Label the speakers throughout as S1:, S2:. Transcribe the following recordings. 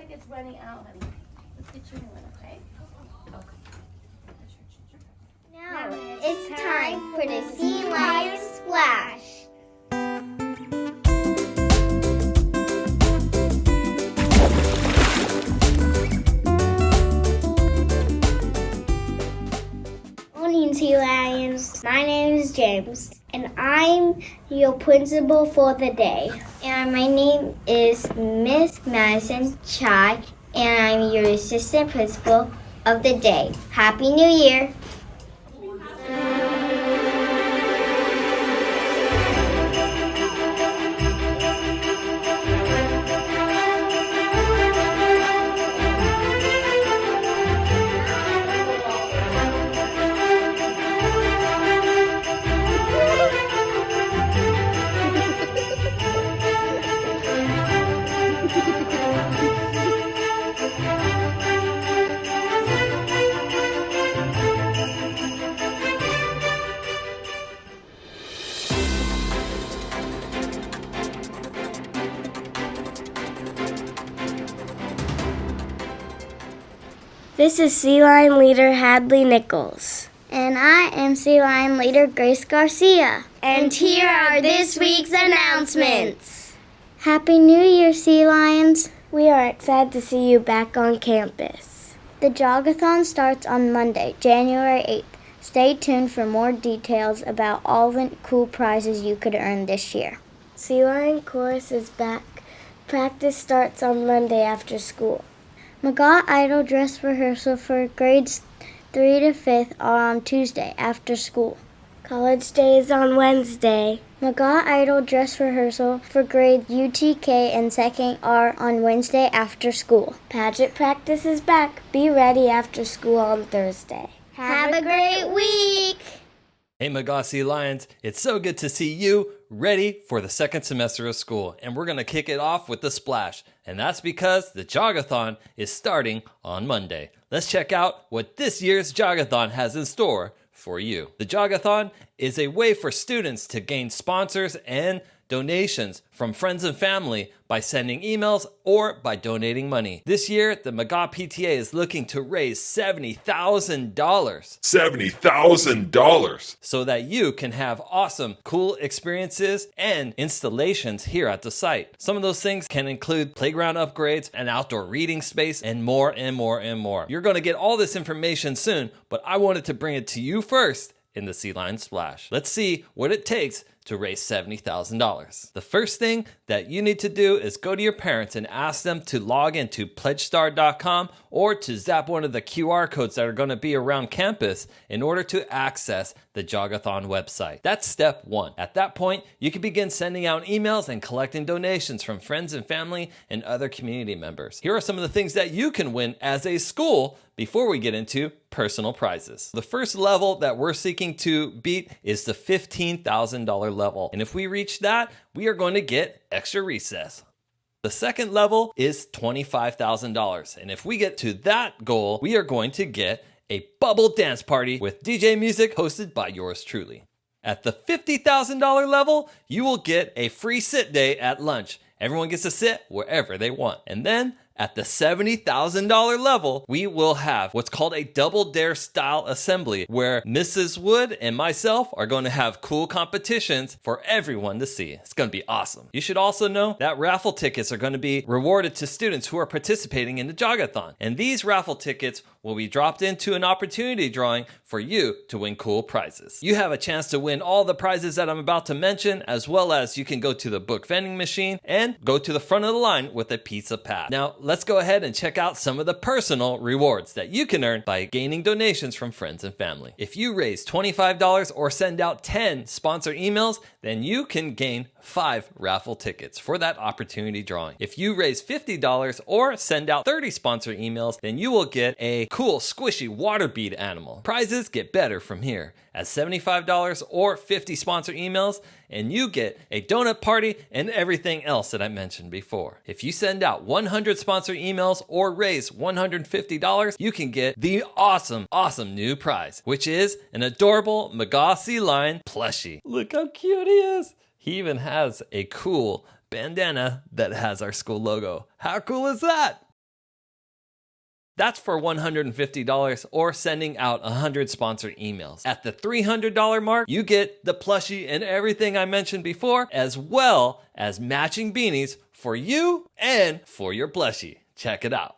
S1: like it's running out, honey. Let's get you a new one, okay? Okay.
S2: Now it's time for the Sea Lion Splash. Morning, Sea Lions. My name is James, and I'm your principal for the day. And my name is Miss Madison Chai, and I'm your assistant principal of the day. Happy New Year! This is Sea Lion Leader Hadley Nichols. And I am Sea Lion Leader Grace Garcia. And here are this week's announcements. Happy New Year, Sea Lions. We are excited to see you back on campus. The Jogathon starts on Monday, January 8th. Stay tuned for more details about all the cool prizes you could earn this year. Sea Lion Chorus is back. Practice starts on Monday after school. McGaw Idol dress rehearsal for grades 3 to 5th are on Tuesday after school. College Day is on Wednesday. McGaw Idol dress rehearsal for grades UTK and 2nd are on Wednesday after school. Pageant practice is back. Be ready after school on Thursday. Have a great week!
S3: Hey McGaw Sea Lions, it's so good to see you ready for the second semester of school. And we're going to kick it off with the splash. And that's because the Jogathon is starting on Monday. Let's check out what this year's Jogathon has in store for you. The Jogathon is a way for students to gain sponsors and donations from friends and family by sending emails or by donating money. This year, the McGaw PTA is looking to raise $70,000.
S4: $70,000.
S3: So that you can have awesome, cool experiences and installations here at the site. Some of those things can include playground upgrades, an outdoor reading space, and more and more and more. You're going to get all this information soon, but I wanted to bring it to you first in the Sea Lion Splash. Let's see what it takes to raise $70,000. The first thing that you need to do is go to your parents and ask them to log into pledgestar.com or to zap one of the QR codes that are going to be around campus in order to access the Jogathon website. That's step one. At that point, you can begin sending out emails and collecting donations from friends and family and other community members. Here are some of the things that you can win as a school before we get into personal prizes. The first level that we're seeking to beat is the $15,000 level. And if we reach that, we are going to get extra recess. The second level is $25,000. And if we get to that goal, we are going to get a bubble dance party with DJ music hosted by yours truly. At the $50,000 level, you will get a free sit day at lunch. Everyone gets to sit wherever they want. And then at the $70,000 level, we will have what's called a Double Dare style assembly where Mrs. Wood and myself are going to have cool competitions for everyone to see. It's going to be awesome. You should also know that raffle tickets are going to be rewarded to students who are participating in the Jogathon. And these raffle tickets will be dropped into an opportunity drawing for you to win cool prizes. You have a chance to win all the prizes that I'm about to mention, as well as you can go to the book vending machine and go to the front of the line with a pizza pad. Now, let's go ahead and check out some of the personal rewards that you can earn by gaining donations from friends and family. If you raise $25 or send out 10 sponsor emails, then you can gain 5 raffle tickets for that opportunity drawing. If you raise $50 or send out 30 sponsor emails, then you will get a cool squishy water bead animal. Prizes get better from here. At $75 or 50 sponsor emails, and you get a donut party and everything else that I mentioned before. If you send out 100 sponsor emails or raise $150, you can get the awesome new prize, which is an adorable McGaw Sea Lion plushie. Look how cute he is. He even has a cool bandana that has our school logo. How cool is that? That's for $150 or sending out 100 sponsored emails. At the $300 mark, you get the plushie and everything I mentioned before, as well as matching beanies for you and for your plushie. Check it out.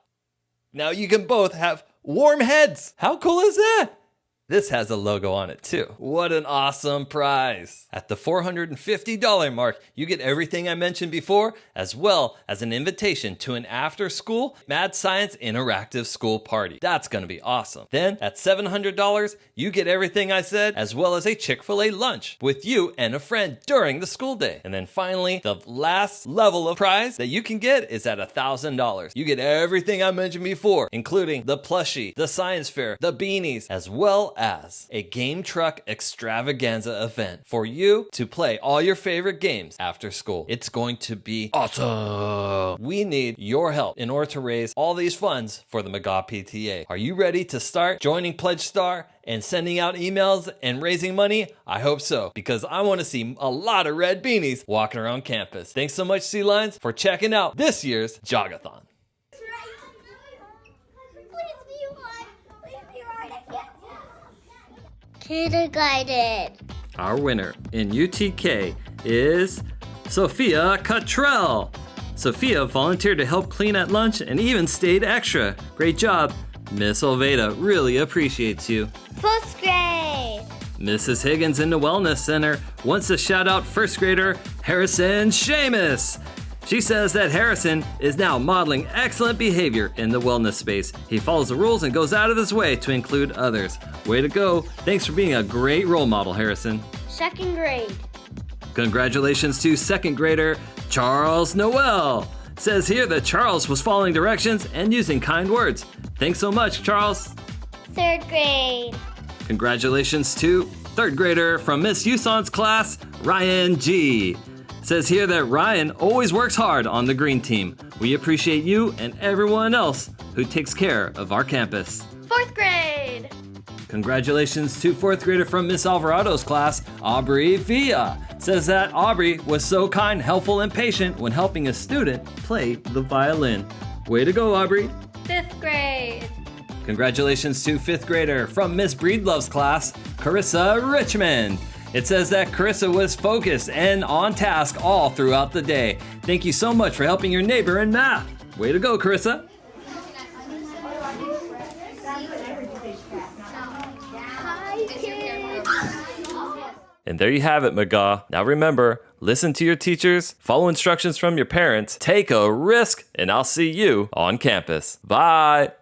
S3: Now you can both have warm heads. How cool is that? This has a logo on it too. What an awesome prize. At the $450 mark, you get everything I mentioned before, as well as an invitation to an after-school Mad Science Interactive School Party. That's gonna be awesome. Then at $700, you get everything I said, as well as a Chick-fil-A lunch with you and a friend during the school day. And then finally, the last level of prize that you can get is at $1,000. You get everything I mentioned before, including the plushie, the science fair, the beanies, as well as a game truck extravaganza event for you to play all your favorite games after school. It's going to be awesome. We need your help in order to raise all these funds for the McGaw PTA. Are you ready to start joining Pledge Star and sending out emails and raising money? I hope so, because I want to see a lot of red beanies walking around campus. Thanks so much, Sea Lions, for checking out this year's Jogathon.
S2: Kindergarten.
S3: Our winner in UTK is Sophia Cottrell. Sophia volunteered to help clean at lunch and even stayed extra. Great job. Miss Olveda really appreciates you.
S2: 4th grade.
S3: Mrs. Higgins in the Wellness Center wants to shout out first grader Harrison Seamus. She says that Harrison is now modeling excellent behavior in the wellness space. He follows the rules and goes out of his way to include others. Way to go. Thanks for being a great role model, Harrison.
S2: 2nd grade.
S3: Congratulations to second grader Charles Noel. Says here that Charles was following directions and using kind words. Thanks so much, Charles.
S2: 3rd grade.
S3: Congratulations to third grader from Miss Yuson's class, Ryan G. Says here that Ryan always works hard on the green team. We appreciate you and everyone else who takes care of our campus.
S1: 4th grade.
S3: Congratulations to fourth grader from Miss Alvarado's class, Aubrey Villa. Says that Aubrey was so kind, helpful, and patient when helping a student play the violin. Way to go, Aubrey.
S1: 5th grade.
S3: Congratulations to fifth grader from Miss Breedlove's class, Carissa Richmond. It says that Carissa was focused and on task all throughout the day. Thank you so much for helping your neighbor in math. Way to go, Carissa. And there you have it, McGaw. Now remember, listen to your teachers, follow instructions from your parents, take a risk, and I'll see you on campus. Bye.